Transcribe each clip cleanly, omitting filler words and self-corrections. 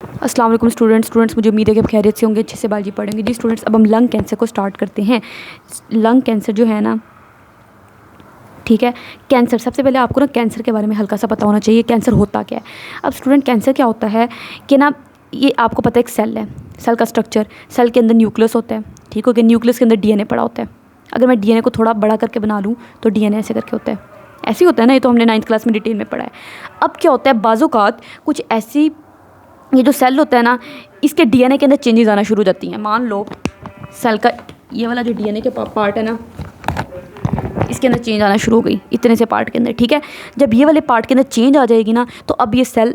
अस्सलाम वालेकुम स्टूडेंट्स, मुझे उम्मीद है कि आप खैरियत से होंगे, अच्छे से बायोलॉजी पढ़ेंगे। जी स्टूडेंट्स, अब हम लंग कैंसर को स्टार्ट करते हैं। लंग कैंसर जो है ना, ठीक है, कैंसर सबसे पहले आपको ना कैंसर के बारे में हल्का सा पता होना चाहिए, कैंसर होता क्या है। अब स्टूडेंट, कैंसर क्या होता है कि ना, ये आपको पता है एक सेल है, सेल का स्ट्रक्चर, सेल के अंदर न्यूक्लियस होता है, ठीक हो गया, न्यूक्लियस के अंदर डीएनए पड़ा होता है। अगर मैं डीएनए को थोड़ा बड़ा करके बना लूँ तो डीएनए ऐसे करके होता है, ऐसे ही होता है ना, ये तो हमने 9th क्लास में डिटेल में पढ़ा है। अब क्या होता है, बाज़ोकात कुछ ऐसी, ये जो सेल होता है ना, इसके डीएनए के अंदर चेंजेस आना शुरू हो जाती हैं। मान लो सेल का ये वाला जो डीएनए के पार्ट है ना, इसके अंदर चेंज आना शुरू हो गई, इतने से पार्ट के अंदर, ठीक है। जब ये वाले पार्ट के अंदर चेंज आ जाएगी ना, तो अब ये सेल,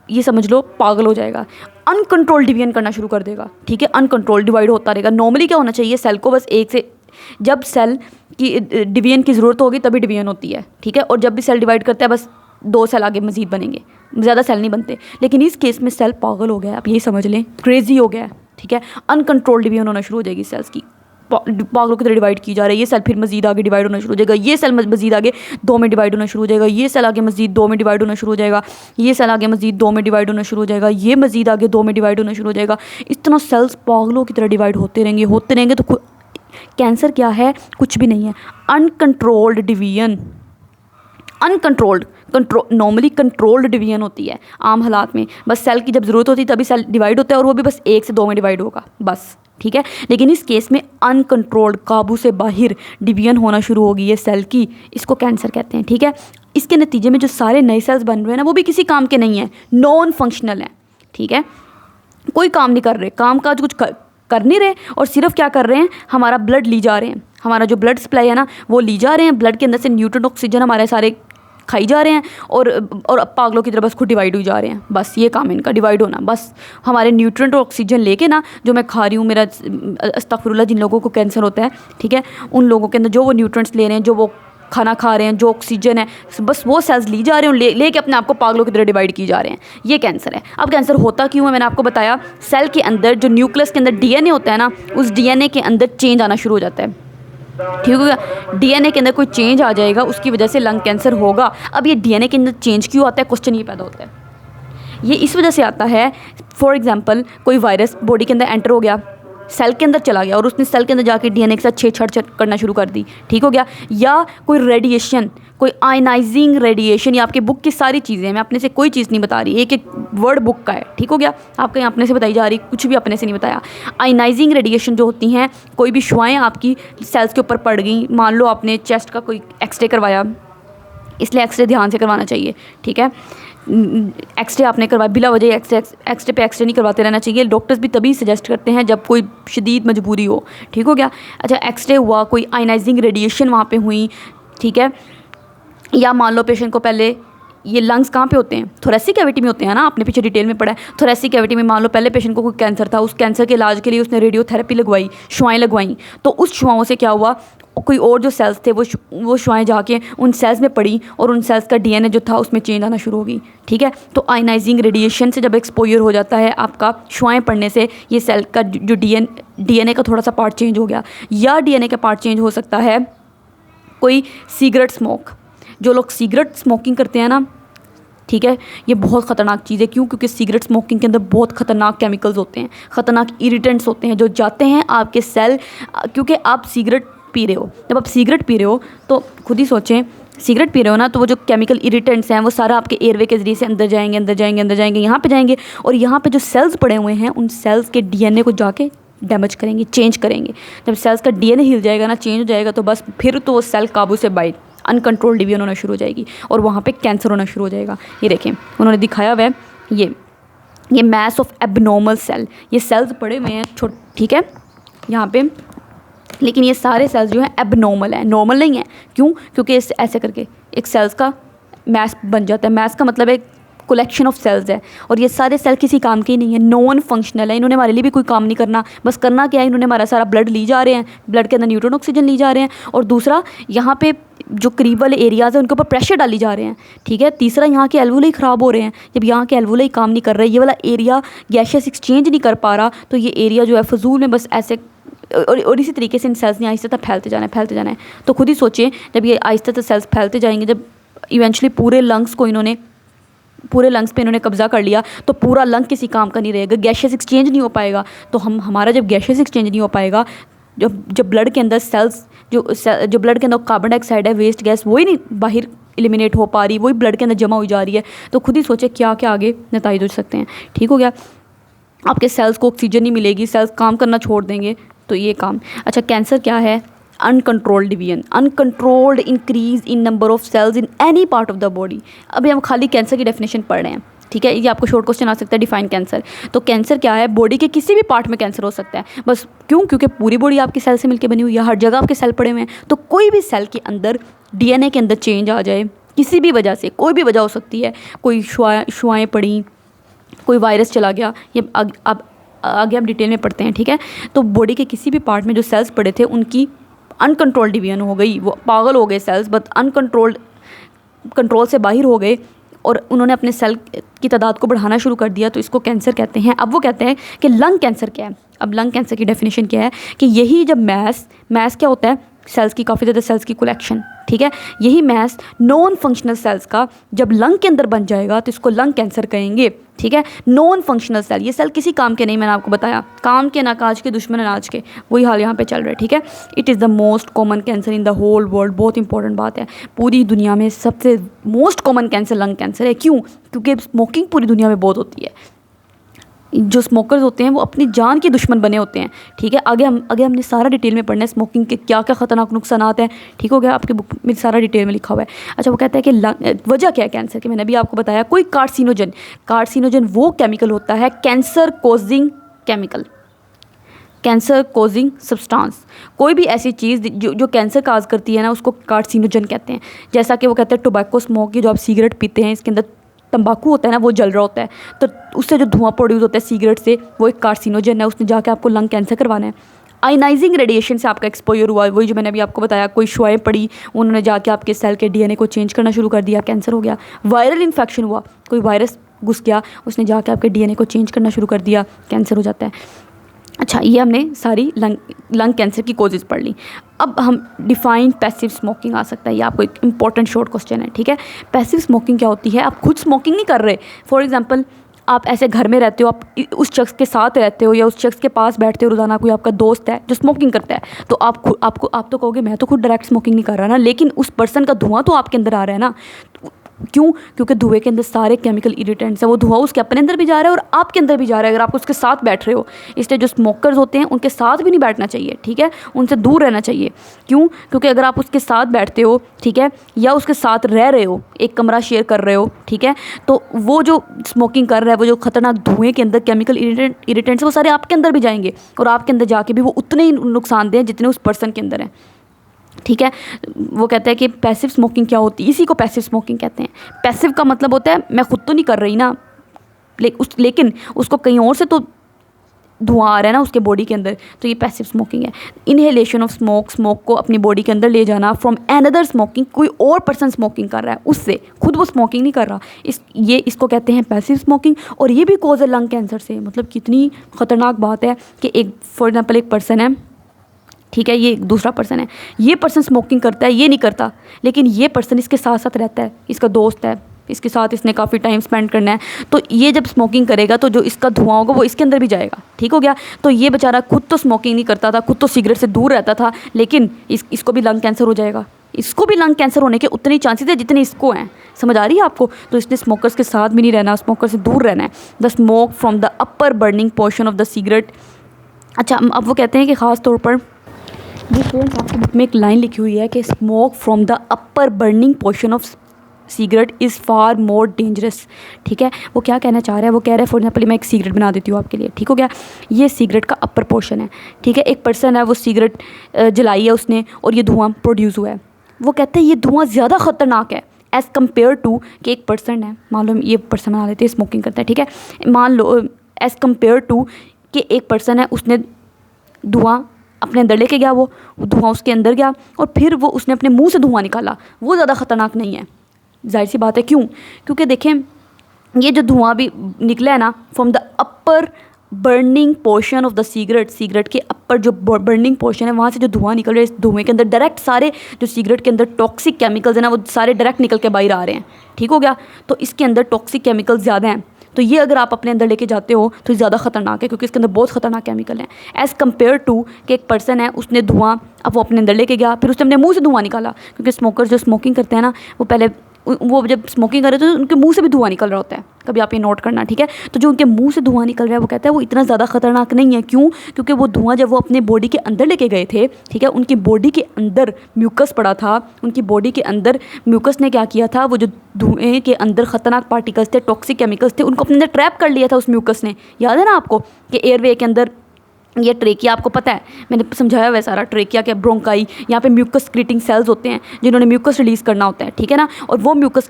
ये समझ लो, पागल हो जाएगा, अनकंट्रोल डिवीजन करना शुरू कर देगा, ठीक है, अनकंट्रोल डिवाइड होता रहेगा। नॉर्मली क्या होना चाहिए, सेल को बस एक से, जब सेल की डिवीजन की ज़रूरत होगी तभी डिवीजन होती है, ठीक है, और जब भी सेल डिवाइड करता है बस 2 सेल आगे मजीद बनेंगे, ज़्यादा सेल नहीं बनते। लेकिन इस केस में सेल पागल हो गया है, आप यही समझ लें, क्रेजी हो गया है, ठीक है, अनकंट्रोल डिवीजन होना शुरू हो जाएगी सेल्स की, पागलों की तरह डिवाइड की जा रही है। ये सेल फिर मजीद आगे डिवाइड होना शुरू हो जाएगा, ये सेल मजीद आगे 2 में डिवाइड होना शुरू हो जाएगा, ये सेल आगे मजीद 2 में डिवाइड होना शुरू हो जाएगा, ये सेल आगे मजीद 2 में डिवाइड होना शुरू हो जाएगा, ये मजीद आगे 2 में डिवाइड होना शुरू हो जाएगा। इस तरह सेल्स पागलों की तरह डिवाइड होते रहेंगे। तो कैंसर क्या है, कुछ भी नहीं है, uncontrolled division. Normally controlled division होती है आम हालात में, बस सेल की जब ज़रूरत होती है तभी सेल डिवाइड होता है, और वो भी बस 1 से 2 में डिवाइड होगा बस, ठीक है। लेकिन इस केस में अनकंट्रोल्ड, काबू से बाहर डिवीजन होना शुरू हो गई है सेल की, इसको कैंसर कहते हैं, ठीक है। इसके नतीजे में जो सारे नए सेल्स बन रहे हैं ना, वो भी किसी काम के नहीं हैं, नॉन फंक्शनल हैं, ठीक है, कोई काम नहीं कर रहे, काम काज कुछ कर नहीं रहे, और सिर्फ क्या कर रहे हैं, हमारा ब्लड ली जा रहे हैं, हमारा जो ब्लड सप्लाई है ना वो ली जा रहे हैं, ब्लड के अंदर से न्यूट्रन ऑक्सीजन हमारे सारे खाई जा रहे हैं, और पागलों की तरह बस खुद डिवाइड हो जा रहे हैं, बस ये काम है इनका, डिवाइड होना। बस हमारे न्यूट्रिएंट और ऑक्सीजन लेके ना, जो मैं खा रही हूँ, मेरा अस्तगफिरुल्लाह, जिन लोगों को कैंसर होता है, ठीक है, उन लोगों के अंदर जो वो न्यूट्रिएंट्स ले रहे हैं, जो वो खाना खा रहे हैं, जो ऑक्सीजन है, बस वो सेल्स ली जा रहे हैं, लेके अपने आप को पागलों की तरह डिवाइड की जा रहे हैं, ये कैंसर है। अब कैंसर होता क्यों है, मैंने आपको बताया, सेल के अंदर जो न्यूक्लियस के अंदर डीएनए होता है ना, उस डीएनए के अंदर चेंज आना शुरू हो जाता है, ठीक हो गया, डीएनए के अंदर कोई चेंज आ जाएगा, उसकी वजह से लंग कैंसर होगा। अब ये डीएनए के अंदर चेंज क्यों आता है, क्वेश्चन ये पैदा होता है, ये इस वजह से आता है, फॉर एग्जांपल कोई वायरस बॉडी के अंदर एंटर हो गया, सेल के अंदर चला गया, और उसने सेल के अंदर जाके डीएनए के साथ छेड़छाड़ करना शुरू कर दी, ठीक हो गया। या कोई रेडिएशन, कोई आयनाइजिंग रेडिएशन, ये आपके बुक की सारी चीज़ें हैं, मैं अपने से कोई चीज़ नहीं बता रही, एक एक वर्ड बुक का है, ठीक हो गया, आपके यहाँ अपने से बताई जा रही, कुछ भी अपने से नहीं बताया। आयनाइजिंग रेडिएशन जो होती हैं, कोई भी शुआएँ आपकी सेल्स के ऊपर पड़ गई, मान लो आपने चेस्ट का कोई एक्सरे करवाया, इसलिए एक्सरे ध्यान से करवाना चाहिए, ठीक है, एक्सरे आपने करवाया बिला वजह, एक्सरे पे एक्सरे नहीं करवाते रहना चाहिए, डॉक्टर्स भी तभी सजेस्ट करते हैं जब कोई शदीद मजबूरी हो, ठीक हो गया। अच्छा, एक्सरे हुआ, कोई आयनाइजिंग रेडिएशन वहाँ पे हुई, ठीक है, या मान लो पेशेंट को पहले, ये लंग्स कहाँ पे होते हैं, थोरेसिक कैविटी में होते हैं ना, आपने पीछे डिटेल में पढ़ा है, थोरेसिक कैविटी में मान लो पहले पेशेंट को कोई कैंसर था, उस कैंसर के इलाज के लिए उसने रेडियोथेरेपी लगवाई, शुआएँ लगवाई, तो उस शुआओं से क्या हुआ, कोई और जो सेल्स थे वो शुआएँ जाके उन सेल्स में पड़ी, और उन सेल्स का डीएनए जो था उसमें चेंज आना शुरू हो गई, ठीक है। तो आयनाइजिंग रेडिएशन से जब एक्सपोजर हो जाता है आपका, शुआएँ पड़ने से ये सेल का जो डीएनए का थोड़ा सा पार्ट चेंज हो गया, या डीएनए का पार्ट चेंज हो सकता है कोई सिगरेट स्मोक, जो लोग सिगरेट स्मोकिंग करते हैं ना, ठीक है, ये बहुत ख़तरनाक चीज़ है, क्योंकि सिगरेट स्मोकिंग के अंदर बहुत ख़तरनाक केमिकल्स होते हैं, ख़तरनाक इरिटेंट्स होते हैं, जो जाते हैं आपके सेल, क्योंकि आप सिगरेट पी रहे हो, जब आप सिगरेट पी रहे हो तो खुद ही सोचें, सिगरेट पी रहे हो ना, तो वो जो केमिकल इरिटेंट्स हैं वो सारा आपके एयरवे के ज़रिए से अंदर जाएंगे, यहाँ पे जाएंगे, और यहाँ पे जो सेल्स पड़े हुए हैं उन सेल्स के डीएनए को जाके डैमेज करेंगे, चेंज करेंगे। जब सेल्स का डीएनए हिल जाएगा ना, चेंज हो जाएगा, तो बस फिर तो वो सेल काबू से बाहर, अनकंट्रोल डिवीजन होना शुरू हो जाएगी, और वहाँ पे कैंसर होना शुरू हो जाएगा। ये देखें, उन्होंने दिखाया हुआ है, ये मैस ऑफ एबनॉर्मल सेल, ये सेल्स पड़े हुए हैं छोटे, ठीक है, यहाँ पे, लेकिन ये सारे सेल्स जो हैं एबनॉर्मल है, नॉर्मल नहीं है। क्यों? क्योंकि इस ऐसे करके एक सेल्स का मैस बन जाता है, मैस का मतलब एक कलेक्शन ऑफ सेल्स है, और ये सारे सेल किसी काम के ही नहीं है, नॉन फंक्शनल है, इन्होंने हमारे लिए भी कोई काम नहीं करना, बस करना क्या है, इन्होंने हमारा सारा ब्लड ली जा रहे हैं, ब्लड के अंदर न्यूट्रॉन ऑक्सीजन ली जा रहे हैं, और दूसरा यहाँ पे जो करीब वाले एरियाज़ हैं उनके ऊपर प्रेशर डाली जा रहे हैं, ठीक है। तीसरा, यहाँ के एल्वुलाई ख़राब हो रहे हैं, जब यहाँ के एल्वुलाई काम नहीं कर रहे, ये वाला एरिया गैसियस एक्सचेंज नहीं कर पा रहा, तो ये एरिया जो है फजूल में बस ऐसे, और इसी तरीके से इन सेल्स ने आहिस्ता फैलते जाना है। तो खुद ही सोचें, जब ये आहिस्ता सेल्स फैलते जाएंगे, जब इवेंचुअली पूरे लंग्स को इन्होंने पूरे लंग्स पे इन्होंने कब्जा कर लिया तो पूरा लंग किसी काम का नहीं रहेगा, गैसेस एक्सचेंज नहीं हो पाएगा। तो हमारा जब गैसेस एक्सचेंज नहीं हो पाएगा, जब ब्लड के अंदर सेल्स जो ब्लड के अंदर कार्बन डाइऑक्साइड है, वेस्ट गैस, वही नहीं बाहर एलिमिनेट हो पा रही, वही ब्लड के अंदर जमा हो जा रही है, तो खुद ही सोचे क्या क्या आगे नतीजे हो सकते हैं। ठीक हो गया। आपके सेल्स को ऑक्सीजन नहीं मिलेगी, सेल्स काम करना छोड़ देंगे, तो ये काम। अच्छा, कैंसर क्या है? Uncontrolled division, uncontrolled increase in number of cells in any part of the body. अभी हम खाली कैंसर की डेफिनेशन पढ़ रहे हैं, ठीक है। ये आपको शॉर्ट क्वेश्चन आ सकता है, डिफाइन कैंसर। तो कैंसर क्या है? बॉडी के किसी भी पार्ट में कैंसर हो सकता है, बस क्यों? क्योंकि पूरी बॉडी आपकी सेल से मिलकर बनी हुई है, हर जगह आपके सेल पड़े हुए हैं। तो कोई भी सेल के अंदर DNA के अंदर चेंज आ जाए किसी भी वजह से, कोई भी वजह हो सकती है, कोई शुआएँ पड़ी, कोई वायरस चला गया, ये अब आगे आप डिटेल में पढ़ते हैं, ठीक है। तो बॉडी के किसी भी पार्ट में जो सेल्स पड़े थे उनकी अनकंट्रोल्ड डिवीजन हो गई, वो पागल हो गए सेल्स, बट अनकंट्रोल्ड, कंट्रोल से बाहर हो गए और उन्होंने अपने सेल की तादाद को बढ़ाना शुरू कर दिया, तो इसको कैंसर कहते हैं। अब वो कहते हैं कि लंग कैंसर क्या है। अब लंग कैंसर की डेफिनेशन क्या है कि यही जब मैस क्या होता है? सेल्स की, काफ़ी ज़्यादा सेल्स की कलेक्शन, ठीक है। यही मैस नॉन फंक्शनल सेल्स का जब लंग के अंदर बन जाएगा तो इसको लंग कैंसर कहेंगे, ठीक है। नॉन फंक्शनल सेल, ये सेल किसी काम के नहीं, मैंने आपको बताया, काम के ना काज के, दुश्मन अनाज के, वही हाल यहाँ पे चल रहा है, ठीक है। It is the most common cancer in the whole world. बहुत इंपॉर्टेंट बात है, पूरी दुनिया में सबसे most common cancer lung cancer है। क्यों? क्योंकि स्मोकिंग पूरी दुनिया में बहुत होती है। जो स्मोकर्स होते हैं वो अपनी जान के दुश्मन बने होते हैं, ठीक है। आगे हमने सारा डिटेल में पढ़ना है स्मोकिंग के क्या क्या ख़तरनाक नुकसानात हैं, ठीक हो गया। आपकी बुक में सारा डिटेल में लिखा हुआ है। अच्छा, वो कहता है कि वजह क्या है कैंसर की? मैंने अभी आपको बताया, कोई कार्सिनोजन वो केमिकल होता है, cancer causing chemical, cancer causing substance, कोई भी ऐसी चीज़ जो कैंसर काज करती है ना, उसको कार्सिनोजन कहते हैं। जैसा कि वो कहते हैं टोबैको स्मोक, की जो आप सिगरेट पीते हैं, इसके अंदर तंबाकू होता है ना, वो जल रहा होता है, तो उससे जो धुआं प्रोड्यूस होता है सिगरेट से, वो एक कार्सिनोजन है, उसने जाके आपको लंग कैंसर करवाना है। आयनाइजिंग रेडिएशन से आपका एक्सपोजर हुआ, वही जो मैंने अभी आपको बताया, कोई शुआएँ पड़ी, उन्होंने जाके आपके सेल के DNA को चेंज करना शुरू कर दिया, कैंसर हो गया। वायरल इन्फेक्शन हुआ, कोई वायरस घुस गया, उसने जाके आपके DNA को चेंज करना शुरू कर दिया, कैंसर हो जाता है। अच्छा, ये हमने सारी लंग कैंसर की कोजेज़ पढ़ ली। अब हम डिफाइन पैसिव स्मोकिंग आ सकता है, ये आपको एक इंपॉर्टेंट शॉर्ट क्वेश्चन है, ठीक है। पैसिव स्मोकिंग क्या होती है? आप खुद स्मोकिंग नहीं कर रहे। फॉर एग्जांपल, आप ऐसे घर में रहते हो, आप उस शख्स के साथ रहते हो या उस शख्स के पास बैठते हो रोज़ाना, कोई आपका दोस्त है जो स्मोकिंग करता है, तो आप तो कहोगे मैं तो खुद डायरेक्ट स्मोकिंग नहीं कर रहा ना, लेकिन उस पर्सन का धुआं तो आपके अंदर आ रहा है ना। क्यों? क्योंकि धुएं के अंदर सारे केमिकल इरिटेंट्स हैं, वो धुआं उसके अपने अंदर भी जा रहा है और आपके अंदर भी जा रहा है, अगर आप उसके साथ बैठ रहे हो। इसलिए जो स्मोकर्स होते हैं उनके साथ भी नहीं बैठना चाहिए, ठीक है, उनसे दूर रहना चाहिए। क्यों? क्योंकि अगर आप उसके साथ बैठते हो, ठीक है, या उसके साथ रह रहे हो, एक कमरा शेयर कर रहे हो, ठीक है, तो वो जो स्मोकिंग कर रहा है, वो जो खतरनाक धुएँ के अंदर केमिकल इरिटेंट्स, वो सारे आपके अंदर भी जाएंगे और आपके अंदर जाके भी वो उतने ही नुकसानदेह हैं जितने उस पर्सन के अंदर हैं, ठीक है। वो कहता है कि पैसिव स्मोकिंग क्या होती है, इसी को पैसिव स्मोकिंग कहते हैं। पैसिव का मतलब होता है मैं खुद तो नहीं कर रही ना, लेकिन उसको कहीं और से तो धुआं आ रहा है ना उसके बॉडी के अंदर, तो ये पैसिव स्मोकिंग है। इनहेलेशन ऑफ स्मोक को अपनी बॉडी के अंदर ले जाना फ्रॉम अनदर स्मोकिंग, कोई और पर्सन स्मोकिंग कर रहा है उससे, खुद वो स्मोकिंग नहीं कर रहा, इसको कहते हैं पैसिव स्मोकिंग। और ये भी कॉज है लंग कैंसर से। मतलब कितनी ख़तरनाक बात है कि एक फॉर एग्जाम्पल एक पर्सन है, ठीक है, ये एक दूसरा पर्सन है, ये पर्सन स्मोकिंग करता है, ये नहीं करता, लेकिन ये पर्सन इसके साथ साथ रहता है, इसका दोस्त है, इसके साथ इसने काफ़ी टाइम स्पेंड करना है, तो ये जब स्मोकिंग करेगा तो जो इसका धुआं होगा वो इसके अंदर भी जाएगा, ठीक हो गया। तो ये बेचारा खुद तो स्मोकिंग नहीं करता था, खुद तो सिगरेट से दूर रहता था, लेकिन इसको भी लंग कैंसर हो जाएगा, इसको भी लंग कैंसर होने के उतने ही चांसेस है जितने इसको हैं। समझ आ रही है आपको? तो इसने स्मोकर्स के साथ भी नहीं रहना, स्मोकर से दूर रहना है। The smoke from the upper burning portion of the cigarette. अच्छा, अब वो कहते हैं कि ख़ास तौर पर जी फ्रेंड्स, आपकी बुक में एक लाइन लिखी हुई है कि smoke from the upper burning portion of cigarette is far more dangerous, ठीक है। वो क्या कहना चाह रहा है? वो कह रहा है फॉर एग्जाम्पल मैं एक सिगरेट बना देती हूँ आपके लिए, ठीक हो गया। ये सिगरेट का अपर पोर्शन है, ठीक है, एक पर्सन है, वो सिगरेट जलाई है उसने और ये धुआं प्रोड्यूस हुआ है। वो कहते हैं ये धुआं ज़्यादा ख़तरनाक है एज़ कम्पेयर टू कि एक पर्सन है, मान लो ये पर्सन बना लेते हैं स्मोकिंग करता है, ठीक है, मान लो एज़ कम्पेयर टू कि एक पर्सन है, उसने धुआं अपने अंदर लेके गया, वो धुआं उसके अंदर गया और फिर वो उसने अपने मुंह से धुआं निकाला, वो ज़्यादा ख़तरनाक नहीं है। जाहिर सी बात है, क्यों? क्योंकि देखें ये जो धुआं भी निकला है ना from the upper burning portion of the cigarette, cigarette के अपर जो बर्निंग पोर्शन है वहाँ से जो धुआं निकल रहा है, इस धुएं के अंदर डायरेक्ट सारे जो सिगरेट के अंदर टॉक्सिक केमिकल्स हैं ना वो सारे डायरेक्ट निकल के बाहर आ रहे हैं। ठीक हो गया। तो इसके अंदर टॉक्सिक केमिकल्स ज़्यादा हैं, तो ये अगर आप अपने अंदर लेके जाते हो तो ज़्यादा खतरनाक है, क्योंकि इसके अंदर बहुत खतरनाक केमिकल हैं एज़ कम्पेयर टू कि एक पर्सन है उसने धुआं अब वो अपने अंदर लेके गया, फिर उसने अपने मुंह से धुआं निकाला, क्योंकि स्मोकर जो स्मोकिंग करते हैं ना वो पहले वो जब स्मोकिंग कर रहे थे तो उनके मुंह से भी धुआं निकल रहा होता है, कभी आप ये नोट करना। ठीक है। तो जो उनके मुंह से धुआं निकल रहा है वो कहता है वो इतना ज़्यादा खतरनाक नहीं है। क्यों? क्योंकि वो धुआं जब वो अपने बॉडी के अंदर लेके गए थे, ठीक है, उनकी बॉडी के अंदर म्यूकस पड़ा था, उनकी बॉडी के अंदर म्यूकस ने क्या किया था, वो जो धुएँ के अंदर खतरनाक पार्टिकल्स थे, टॉक्सिक केमिकल्स थे, उनको अपने अंदर ट्रैप कर लिया था उस म्यूकस ने। याद है ना आपको कि एयरवे के अंदर ये ट्रेकिया, आपको पता है मैंने समझाया हुआ है सारा, ट्रेकिया के ब्रोंकाई, यहाँ पे म्यूकस क्रिएटिंग सेल्स होते हैं जिन्होंने म्यूकस रिलीज़ करना होता है। ठीक है ना। और वो म्यूकस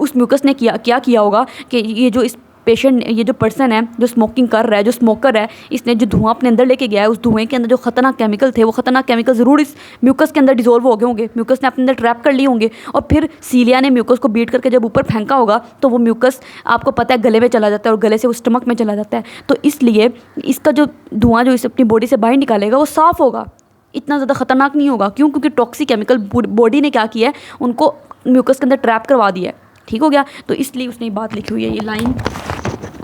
उस म्यूकस ने क्या किया होगा कि ये जो इस पेशेंट, ये जो पर्सन है जो स्मोकिंग कर रहा है, जो स्मोकर है, इसने जो धुआं अपने अंदर लेके गया है, उस धुएं के अंदर जो खतरनाक केमिकल थे वो खतरनाक केमिकल ज़रूर इस म्यूकस के अंदर डिजोल्व हो गए होंगे, म्यूकस ने अपने अंदर ट्रैप कर लिए होंगे, और फिर सीलिया ने म्यूकस को बीट करके जब ऊपर फेंका होगा तो वो म्यूकस आपको पता है गले में चला जाता है और गले से वो स्टमक में चला जाता है। तो इसलिए इसका जो धुआं जो इस अपनी बॉडी से बाहर निकालेगा वो साफ़ होगा, इतना ज़्यादा खतरनाक नहीं होगा। क्यों? क्योंकि टॉक्सिक केमिकल बॉडी ने क्या किया है, उनको म्यूकस के अंदर ट्रैप करवा दिया है। ठीक हो गया। तो इसलिए उसने ये बात लिखी हुई है, ये लाइन,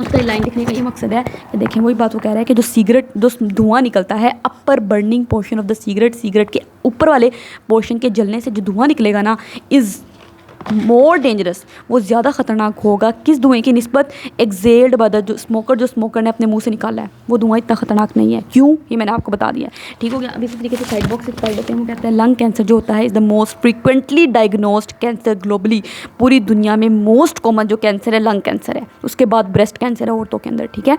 उसका ये लाइन लिखने का ये मकसद है कि देखें वही बात वो कह रहा है कि जो सिगरेट, जो धुआं निकलता है upper burning portion of the cigarette, cigarette के ऊपर वाले पोर्शन के जलने से जो धुआं निकलेगा ना इज़ मोर डेंजरस, वो ज़्यादा ख़तरनाक होगा किस धुएँ की निस्बत, एक्सेल्ड बाय द जो स्मोकर ने अपने मुंह से निकाला है, वो धुआं इतना ख़तरनाक नहीं है। क्यों? ये मैंने आपको बता दिया। ठीक हो गया। अब इसी तरीके से साइड बॉक्स पढ़ लेते हैं। वो कहते हैं लंग कैंसर जो होता है is the most frequently diagnosed cancer globally, पूरी दुनिया में मोस्ट कॉमन जो कैंसर है लंग कैंसर है, उसके बाद ब्रेस्ट कैंसर है औरतों के अंदर। ठीक है।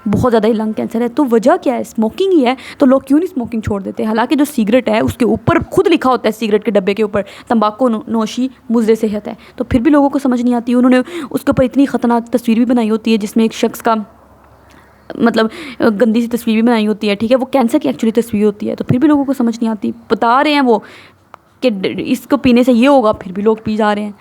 बहुत ज़्यादा ही लंग कैंसर है। तो वजह क्या है? स्मोकिंग ही है। तो लोग क्यों नहीं स्मोकिंग छोड़ देते? हालांकि जो सिगरेट है उसके ऊपर खुद लिखा होता है, सिगरेट के डब्बे के ऊपर तंबाकू नोशी मुज़र सेहत है, तो फिर भी लोगों को समझ नहीं आती। उन्होंने उसके ऊपर इतनी ख़तरनाक तस्वीर भी बनाई होती है जिसमें एक शख्स का मतलब गंदी सी तस्वीर भी बनाई होती है। ठीक है। वो कैंसर की एक्चुअली तस्वीर होती है, तो फिर भी लोगों को समझ नहीं आती। बता रहे हैं वो कि इसको पीने से ये होगा, फिर भी लोग पी जा रहे हैं।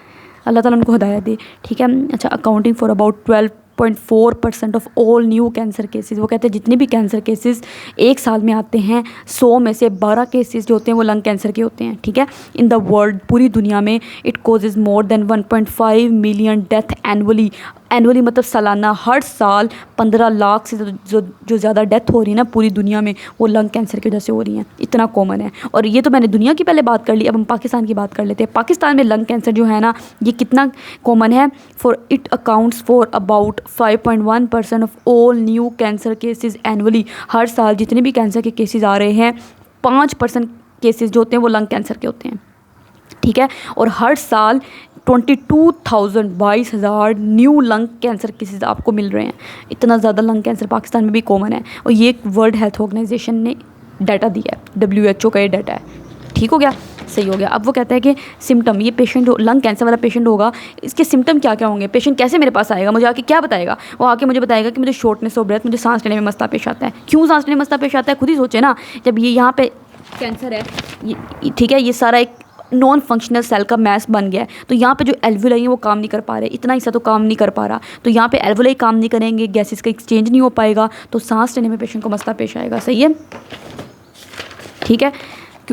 अल्लाह ताला उनको हिदायत दे। ठीक है। अच्छा, accounting for about 12.4% of all new cancer cases, वो कहते हैं जितने भी कैंसर केसेस एक साल में आते हैं 100 में से 12 केसेस जो होते हैं वो लंग कैंसर के होते हैं। ठीक है। इन द वर्ल्ड, पूरी दुनिया में, it causes more than 1.5 million death annually. Annually मतलब सालाना, हर साल 15 लाख से जो ज़्यादा डेथ हो रही है ना पूरी दुनिया में वो लंग कैंसर की वजह से हो रही हैं। इतना कॉमन है। और ये तो मैंने दुनिया की पहले बात कर ली, अब हम पाकिस्तान की बात कर लेते हैं। पाकिस्तान में लंग कैंसर जो है ना ये कितना कॉमन है? For it accounts for about 5.1% of all new cancer cases annually. हर साल जितने भी कैंसर के केसेस आ रहे हैं 5% केसेस जो होते हैं वो लंग कैंसर के होते हैं। ठीक है। और हर साल 22,000 न्यू लंग कैंसर केसेस आपको मिल रहे हैं। इतना ज़्यादा लंग कैंसर पाकिस्तान में भी कॉमन है, और ये वर्ल्ड हेल्थ ऑर्गेनाइजेशन ने डाटा दिया है, WHO का ये डाटा है। ठीक हो गया। सही हो गया। अब वो कहता है कि सिम्टम, ये पेशेंट जो लंग कैंसर वाला पेशेंट होगा इसके सिम्टम क्या क्या होंगे? पेशेंट कैसे मेरे पास आएगा? मुझे आके क्या बताएगा? वो आके मुझे बताएगा कि मुझे शॉर्टनेस ऑफ ब्रेथ, मुझे सांस लेने में मसला पेश आता है। क्यों सांस लेने में मसला पेश आता है? खुद ही सोचे ना। जब ये यहाँ पे कैंसर है, ठीक है, ये सारा एक नॉन फंक्शनल सेल का मैस बन गया है, तो यहाँ पे जो एल्वुलाई है वो काम नहीं कर पा रहे, इतना हिस्सा तो काम नहीं कर पा रहा, तो यहाँ पे एल्वुलाई काम नहीं करेंगे, गैसेस का एक्सचेंज नहीं हो पाएगा, तो सांस लेने में पेशेंट को मसला पेश आएगा। सही है। ठीक है।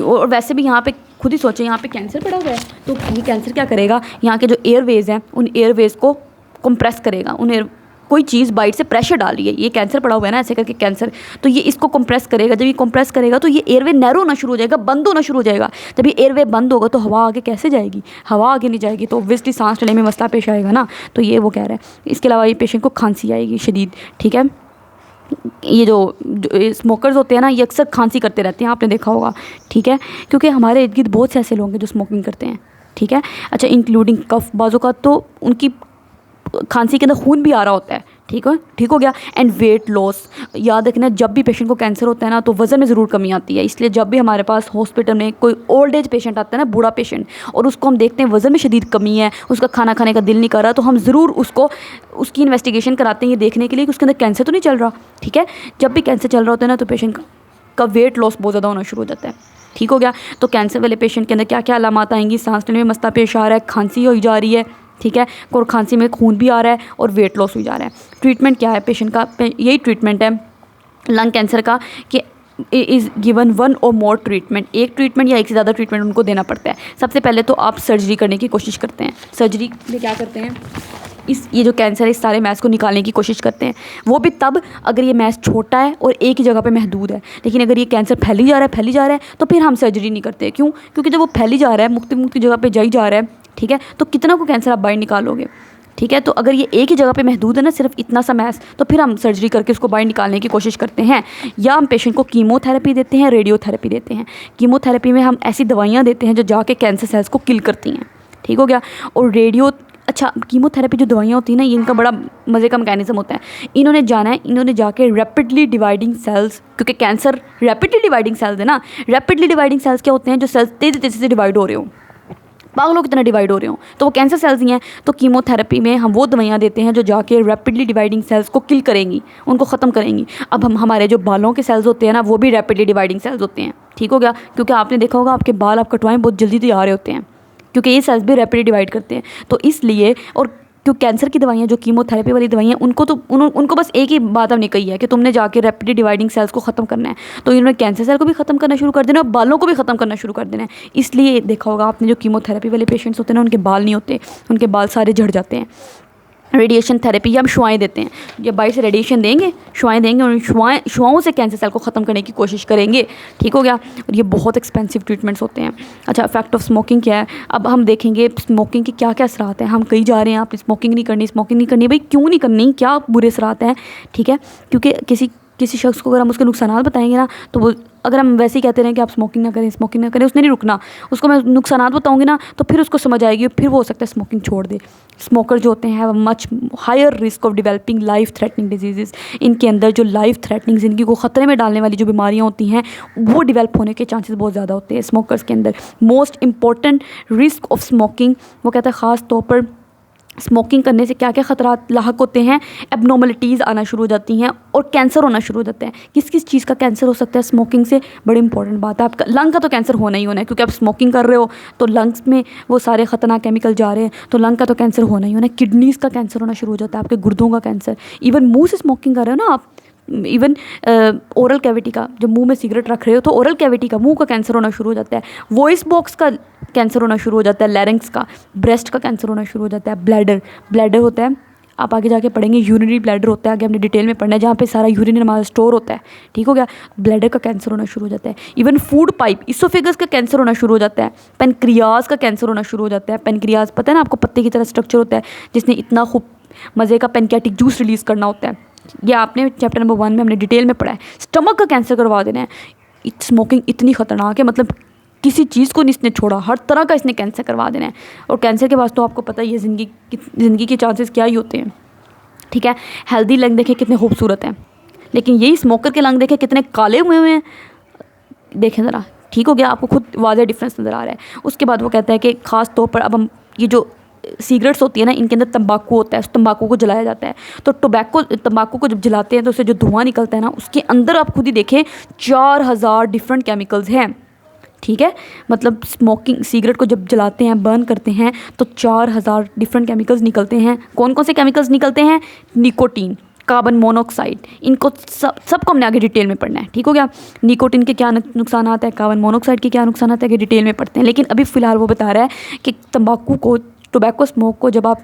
और वैसे भी यहाँ पे खुद ही सोचें, यहाँ पे कैंसर पड़ा हुआ है, तो ये कैंसर क्या करेगा? यहाँ के जो एयरवेज़ हैं उन एयरवेज़ को कंप्रेस करेगा। उन कोई चीज़ बाइट से प्रेशर डाल रही है, ये कैंसर पड़ा हुआ है ना ऐसे करके कैंसर, तो ये इसको कंप्रेस करेगा। जब ये कंप्रेस करेगा तो ये एयरवे नैरो होना शुरू हो जाएगा, बंद होना शुरू हो जाएगा। जब ये एयरवे बंद होगा तो हवा आगे कैसे जाएगी? हवा आगे नहीं जाएगी, तो ऑब्वियसली सांस लेने में मसला पेश आएगा ना। तो ये वो कह रहा है। इसके अलावा ये पेशेंट को खांसी आएगी शदीद। ठीक है। ये जो स्मोकर्स होते हैं ना ये अक्सर खांसी करते रहते हैं, आपने देखा होगा। ठीक है। क्योंकि हमारे इर्द गिर्द बहुत से ऐसे लोग हैं जो स्मोकिंग करते हैं। ठीक है। अच्छा, इंक्लूडिंग कफ, बाजू का तो उनकी खांसी के अंदर खून भी आ रहा होता है। ठीक है। ठीक हो गया। एंड वेट लॉस, याद रखना जब भी पेशेंट को कैंसर होता है ना तो वज़न में ज़रूर कमी आती है। इसलिए जब भी हमारे पास हॉस्पिटल में कोई ओल्ड एज पेशेंट आता है ना, बूढ़ा पेशेंट, और उसको हम देखते हैं वज़न में शदीद कमी है, उसका खाना खाने का दिल नहीं कर रहा, तो हम ज़रूर उसकी इन्वेस्टिगेशन कराते हैं ये देखने के लिए कि उसके अंदर कैंसर तो नहीं चल रहा। ठीक है। जब भी कैंसर चल रहा होता है ना तो पेशेंट का वेट लॉस बहुत ज़्यादा होना शुरू हो जाता है। ठीक हो गया। तो कैंसर वाले पेशेंट के अंदर क्या क्या अलामात आएंगी? सांस लेने में मसला पेश आ रहा है, खांसी हो जा रही है, ठीक है, और खांसी में खून भी आ रहा है और वेट लॉस भी जा रहा है। ट्रीटमेंट क्या है पेशेंट का? यही ट्रीटमेंट है लंग कैंसर का कि इज़ गिवन वन और मोर ट्रीटमेंट, एक ट्रीटमेंट या एक से ज़्यादा ट्रीटमेंट उनको देना पड़ता है। सबसे पहले तो आप सर्जरी करने की कोशिश करते हैं। सर्जरी में क्या करते हैं, ये जो कैंसर है इस सारे मैस को निकालने की कोशिश करते हैं। वो भी तब अगर ये मैस छोटा है और एक ही जगह पे महदूद है। लेकिन अगर ये कैंसर फैली जा रहा है तो फिर हम सर्जरी नहीं करते। क्यों? क्योंकि जब वो फैली जा रहा है, मुख्तलिफ जगह पे जाई जा रहा है, ठीक है, तो कितना को कैंसर आप बाहर निकालोगे, ठीक है। तो अगर ये एक ही जगह पे महदूद है ना, सिर्फ इतना सा मैस, तो फिर हम सर्जरी करके उसको बाहर निकालने की कोशिश करते हैं। या हम पेशेंट को कीमोथेरेपी देते हैं, रेडियोथेरेपी देते हैं। कीमोथेरेपी में हम ऐसी दवाइयाँ देते हैं जो जाके कैंसर सेल्स को किल करती हैं, ठीक हो गया। और कीमोथेरेपी जो दवाइयाँ होती हैं ना, ये इनका बड़ा मज़े का मैकेनिज्म होता है। इन्होंने जाके रैपिडली डिवाइडिंग सेल्स, क्योंकि कैंसर रैपिडली डिवाइडिंग सेल्स है ना। रैपिडली डिवाइडिंग सेल्स क्या होते हैं? जो सेल्स तेज़ी तेज़ी से डिवाइड हो रहे हो, पागलों की तरह डिवाइड हो रहे हो, तो वो कैंसर सेल्स ही हैं। तो कीमोथेरेपी में हम वो दवाइयाँ देते हैं जो जाके रैपिडली डिवाइडिंग सेल्स को किल करेंगी, उनको ख़त्म करेंगी। अब हमारे जो बालों के सेल्स होते हैं ना, वो भी रैपिडली डिवाइडिंग सेल्स होते हैं, ठीक हो गया। क्योंकि आपने देखा होगा आपके बाल आप कटवाएं बहुत जल्दी तैयार होते हैं, क्योंकि ये सेल्स भी रैपिडली डिवाइड करते हैं। तो इसलिए, और क्यों कैंसर की दवाइयाँ जो कीमोथेरेपी वाली दवाइयाँ, उनको बस एक ही बात हमने कही है कि तुमने जाके रैपिडली डिवाइडिंग सेल्स को ख़त्म करना है। तो इन्होंने कैंसर सेल को भी ख़त्म करना शुरू कर देना और बालों को भी ख़त्म करना शुरू कर देना है। इसलिए देखा होगा आपने जो कीमोथेरेपी वाले पेशेंट्स होते हैं ना, उनके बाल नहीं होते, उनके बाल सारे झड़ जाते हैं। रेडिएशन थेरेपी या हम शुआएँ देते हैं, जब बाहर से रेडिएशन देंगे, शुआएँ देंगे और शुआओं से कैंसर सेल को ख़त्म करने की कोशिश करेंगे, ठीक हो गया। और ये बहुत एक्सपेंसिव ट्रीटमेंट्स होते हैं। अच्छा, इफेक्ट ऑफ स्मोकिंग क्या है? अब हम देखेंगे स्मोकिंग के क्या क्या असरात हैं। हम कहीं जा रहे हैं, आप स्मोकिंग नहीं करनी, भाई क्यों नहीं करनी, क्या बुरे असरात हैं, ठीक है। क्योंकि किसी शख्स को अगर हम उसके नुकसान बताएंगे ना, तो वो, अगर हम वैसे ही कहते रहें कि आप स्मोकिंग ना करें, उसने नहीं रुकना। उसको मैं नुकसान बताऊंगी ना, तो फिर उसको समझ आएगी, फिर वो हो सकता है स्मोकिंग छोड़ दे। स्मोकर जो होते हैं much higher risk of developing life threatening disease. इनके अंदर जो लाइफ थ्रेटनिंग, ज़िंदगी को ख़तरे में डालने वाली जो बीमारियाँ होती हैं, वो डेवलप होने के चांसेस बहुत ज़्यादा होते हैं स्मोकर्स के अंदर। Most important risk of smoking, वो कहता है ख़ास तौर पर स्मोकिंग करने से क्या क्या ख़तरात लाहक होते हैं। एबनॉर्मलिटीज़ आना शुरू हो जाती हैं और कैंसर होना शुरू हो जाता है। किस किस चीज़ का कैंसर हो सकता है स्मोकिंग से? बड़ी इंपॉर्टेंट बात है। आपका लंग का तो कैंसर होना ही होना है, क्योंकि आप स्मोकिंग कर रहे हो तो लंग्स में वो सारे ख़तरनाक केमिकल जा रहे हैं, तो लंग का तो कैंसर होना ही होना है। किडनीज़ का कैंसर होना शुरू हो जाता है, आपके गुर्दों का कैंसर। इवन मुँह से स्मोकिंग कर रहे हो ना आप, इवन ओरल कैविटी का, जब मुंह में सिगरेट रख रहे हो तो ओरल कैविटी का, मुंह का कैंसर होना शुरू हो जाता है। वॉइस बॉक्स का कैंसर होना शुरू हो जाता है, लैरिंक्स का, ब्रेस्ट का कैंसर होना शुरू हो जाता है। ब्लैडर होता है, आप आगे जाके पढ़ेंगे, यूरिनरी ब्लैडर होता है, आगे हमने डिटेल में पढ़ना है, जहाँ पे सारा यूरिन हमारा स्टोर होता है, ठीक हो गया। ब्लैडर का कैंसर होना शुरू हो जाता है। इवन फूड पाइप, इसोफेगस का कैंसर होना शुरू हो जाता है। पेनक्रियाज का कैंसर होना शुरू हो जाता है। पेनक्रियाज पता है ना आपको, पत्ते की तरह स्ट्रक्चर होता है, जिसने इतना खूब मज़े का पेनक्रियाटिक जूस रिलीज़ करना होता है। ये आपने चैप्टर नंबर 1 में हमने डिटेल में पढ़ा है। स्टमक का कैंसर करवा देना है। स्मोकिंग इतनी ख़तरनाक है, मतलब किसी चीज़ को नहीं इसने छोड़ा, हर तरह का इसने कैंसर करवा देना है। और कैंसर के बाद तो आपको पता ही है ज़िंदगी के चांसेस क्या ही होते हैं, ठीक है। हेल्दी लंग देखें कितने खूबसूरत हैं, लेकिन यही स्मोकर के लंग देखें कितने काले हुए हैं, देखें ज़रा, ठीक हो गया। आपको खुद वाज़ेह डिफरेंस नज़र आ रहा है। उसके बाद वो कहता है कि ख़ास तौर पर अब हम ये जो सिगरेट्स होती है ना, इनके अंदर तंबाकू होता है, उस तंबाकू को जलाया जाता है। तो तंबाकू को जब जलाते हैं तो उससे जो धुआं निकलता है ना, उसके अंदर आप खुद ही देखें 4000 डिफरेंट केमिकल्स हैं, ठीक है। मतलब सिगरेट को जब जलाते हैं, बर्न करते हैं, तो 4000 डिफरेंट केमिकल्स निकलते हैं। कौन कौन से केमिकल्स निकलते हैं? निकोटीन, कार्बन मोनोऑक्साइड, इनको सबको हमने आगे डिटेल में पढ़ना है, ठीक हो गया। निकोटीन के क्या नुकसान है, कार्बन मोनोऑक्साइड के क्या नुकसान है, डिटेल में पढ़ते हैं। लेकिन अभी फ़िलहाल वो बता रहा है कि टोबैको स्मोक को जब आप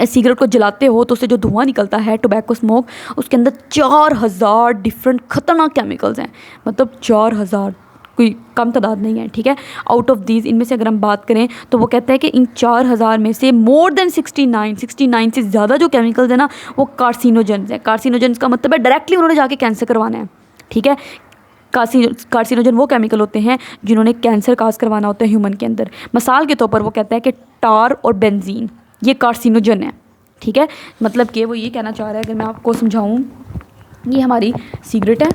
सिगरेट को जलाते हो तो उससे जो धुआं निकलता है, टोबैको स्मोक, उसके अंदर 4000 डिफरेंट ख़तरनाक केमिकल्स हैं। मतलब 4000 कोई कम तादाद नहीं है, ठीक है। आउट ऑफ दीज, इनमें से अगर हम बात करें तो वो कहता है कि इन 4000 में से मोर देन 69 से ज़्यादा जो केमिकल्स हैं ना, वो कार्सिनोजेंस है। कार्सिनोजेंस का मतलब है डायरेक्टली उन्होंने जाके कैंसर करवाना है, ठीक है। कार्सिनोजन वो केमिकल होते हैं जिन्होंने कैंसर काज करवाना होता है ह्यूमन के अंदर। मिसाल के तौर पर वो कहता है कि टार और बेंजीन ये कार्सिनोजन है, ठीक है। मतलब कि वो ये कहना चाह रहा है, अगर मैं आपको समझाऊँ, ये हमारी सिगरेट है,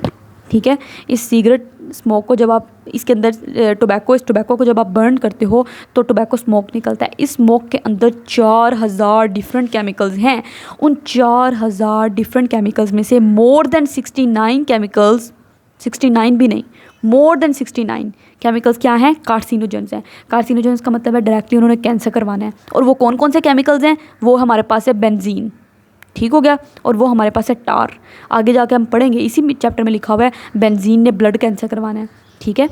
ठीक है। इस सिगरेट स्मोक को जब आप इसके अंदर इस टोबैको को जब आप बर्न करते हो तो टोबैको स्मोक निकलता है। इस स्मोक के अंदर 4000 डिफरेंट केमिकल्स हैं। उन 4000 डिफरेंट केमिकल्स में से मोर देन 69 केमिकल्स 69 भी नहीं, मोर देन 69 केमिकल्स क्या हैं, कार्सिनोजेंस हैं। कार्सिनोजेंस का मतलब है डायरेक्टली उन्होंने कैंसर करवाना है। और वो कौन कौन से केमिकल्स हैं, वो हमारे पास है बेंजीन, ठीक हो गया, और वो हमारे पास है टार। आगे जाके हम पढ़ेंगे, इसी चैप्टर में लिखा हुआ है बेंजीन ने ब्लड कैंसर करवाना है, ठीक है,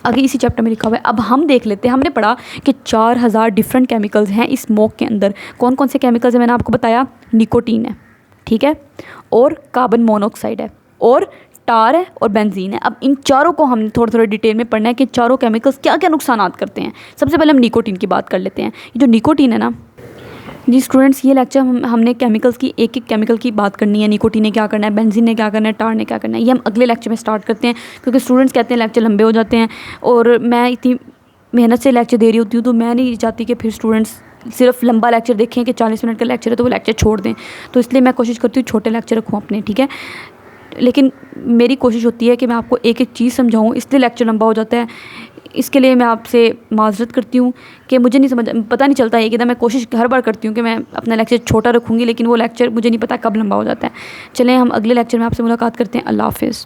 आगे इसी चैप्टर में लिखा हुआ है। अब हम देख लेते हैं, हमने पढ़ा कि 4000 डिफरेंट केमिकल्स हैं इस स्मोक के अंदर। कौन कौन से केमिकल्स हैं मैंने आपको बताया, निकोटीन है, ठीक है, और कार्बन मोनोऑक्साइड है, और टार है, और बेंजीन है। अब इन चारों को हमने थोड़ा थोड़ा डिटेल में पढ़ना है कि चारों केमिकल्स क्या क्या नुकसानात करते हैं। सबसे पहले हम निकोटीन की बात कर लेते हैं। ये जो निकोटीन है ना जी स्टूडेंट्स, ये लेक्चर हमने केमिकल्स की एक एक केमिकल की बात करनी है, निकोटीन ने क्या करना है, बेंजीन ने क्या करना है, टार ने क्या करना है, ये हम अगले लेक्चर में स्टार्ट करते हैं, क्योंकि स्टूडेंट्स कहते हैं लेक्चर लंबे हो जाते हैं और मैं इतनी मेहनत से लेक्चर दे रही होती हूँ, तो मैं नहीं चाहती कि फिर स्टूडेंट्स सिर्फ लंबा लेक्चर देखें कि 40 मिनट का लेक्चर है तो वो लेक्चर छोड़ दें। तो इसलिए मैं कोशिश करती हूँ छोटे लेक्चर रखूँ अपने, ठीक है, लेकिन मेरी कोशिश होती है कि मैं आपको एक एक चीज़ समझाऊँ, इसलिए लेक्चर लंबा हो जाता है। इसके लिए मैं आपसे माजरत करती हूँ कि मुझे नहीं पता नहीं चलता है कि मैं कोशिश हर बार करती हूँ कि मैं अपना लेक्चर छोटा रखूँगी, लेकिन वो लेक्चर मुझे नहीं पता कब लंबा हो जाता है। चलें हम अगले लेक्चर में आपसे मुलाकात करते हैं। अल्लाह हाफ़िज़।